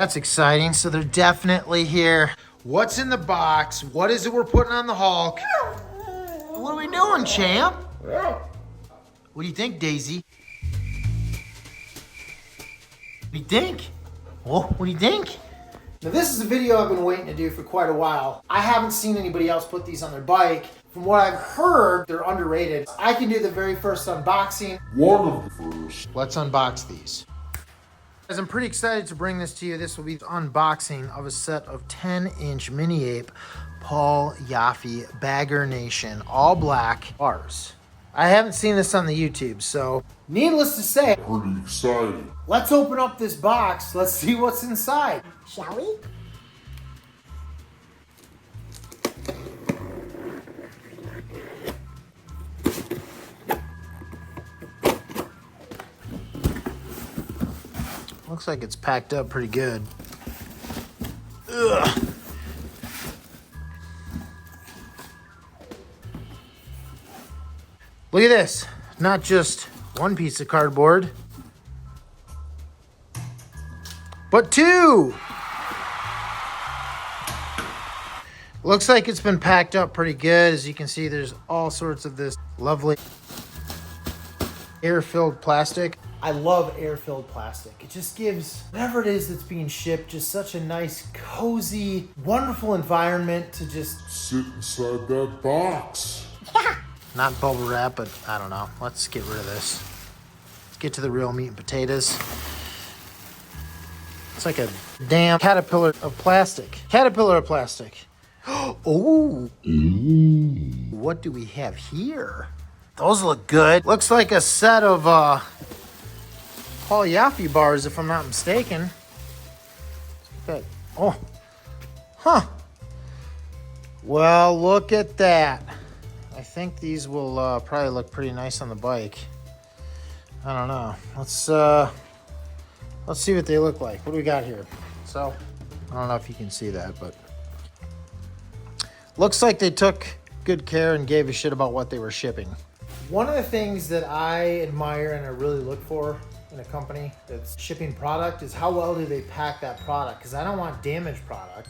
That's exciting. So they're definitely here. What's in the box? What is it we're putting on the Hulk? What are we doing, champ? What do you think, Daisy? What do you think? Oh, what do you think? Now this is a video I've been waiting to do for quite a while. I haven't seen anybody else put these on their bike. From what I've heard, they're underrated. I can do the very first unboxing. One of the first. Let's unbox these. Guys, I'm pretty excited to bring this to you. This will be the unboxing of a set of 10-inch mini ape Paul Yaffe baggernation all black bars. I haven't seen this on the YouTube, so needless to say, Pretty excited. let's open up this box. Let's see what's inside. Shall we? Looks like it's packed up pretty good. Ugh. Look at this. Not just one piece of cardboard, but two. Looks like it's been packed up pretty good. As you can see, there's all sorts of this lovely air-filled plastic. I love air-filled plastic. It just gives whatever it is that's being shipped just such a nice, cozy, wonderful environment to just Sit inside that box. not bubble wrap, but I don't know. Let's get rid of this. Let's get to the real meat and potatoes. It's like a damn caterpillar of plastic. Caterpillar of plastic. Oh. What do we have here? Those look good. Looks like a set of Paul Yaffe bars, if I'm not mistaken. Good. Oh. Huh. Well, look at that. I think these will probably look pretty nice on the bike. I don't know. Let's see what they look like. What do we got here? So, I don't know if you can see that, but looks like they took good care and gave a shit about what they were shipping. One of the things that I admire and I really look for in a company that's shipping product is how well do they pack that product, because I don't want damaged product.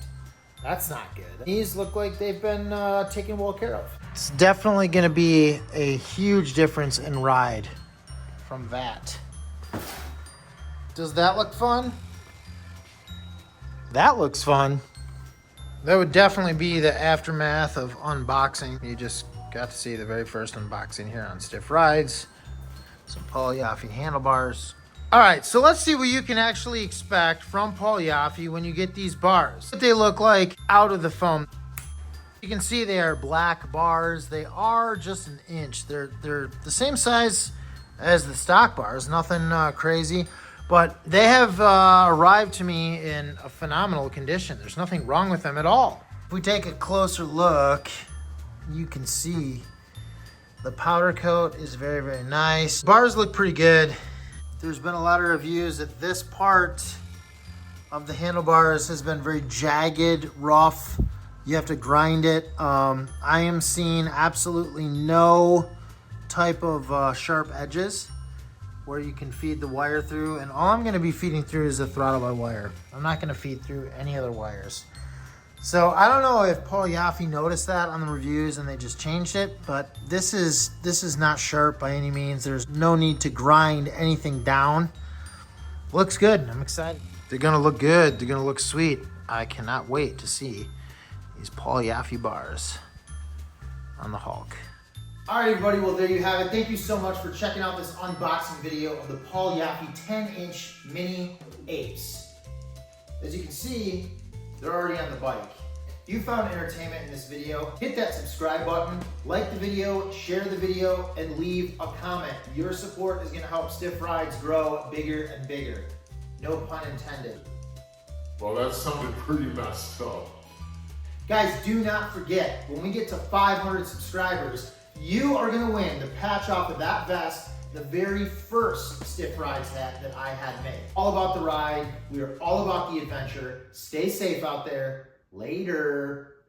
That's not good. These look like they've been taken well care of. It's definitely going to be a huge difference in ride from that. Does that look fun? That looks fun. That would definitely be the aftermath of unboxing. You just got to see the very first unboxing here on Stiff Rides. Some Paul Yaffe handlebars. All right, so let's see what you can actually expect from Paul Yaffe when you get these bars. What they look like out of the foam. You can see they are black bars. They are just an inch. They're the same size as the stock bars, nothing crazy. But they have arrived to me in a phenomenal condition. There's nothing wrong with them at all. If we take a closer look, you can see the powder coat is very, very nice. Bars look pretty good. There's been a lot of reviews that this part of the handlebars has been very jagged, rough. You have to grind it. I am seeing absolutely no type of sharp edges where you can feed the wire through, and all I'm gonna be feeding through is the throttle by wire. I'm not gonna feed through any other wires. So I don't know if Paul Yaffe noticed that on the reviews and they just changed it, but this is not sharp by any means. There's no need to grind anything down. Looks good, I'm excited. They're gonna look good, they're gonna look sweet. I cannot wait to see these Paul Yaffe bars on the Hulk. All right, everybody, well, there you have it. Thank you so much for checking out this unboxing video of the Paul Yaffe 10-inch mini apes. As you can see, they're already on the bike. If you found entertainment in this video, hit that subscribe button, like the video, share the video, and leave a comment. Your support is gonna help Stiff Rides grow bigger and bigger. No pun intended. Well, that sounded pretty messed up. Guys, do not forget, when we get to 500 subscribers, you are gonna win the patch off of that vest, the very first Stiff Rides hat that I had made. All about the ride, we are all about the adventure. Stay safe out there. Later.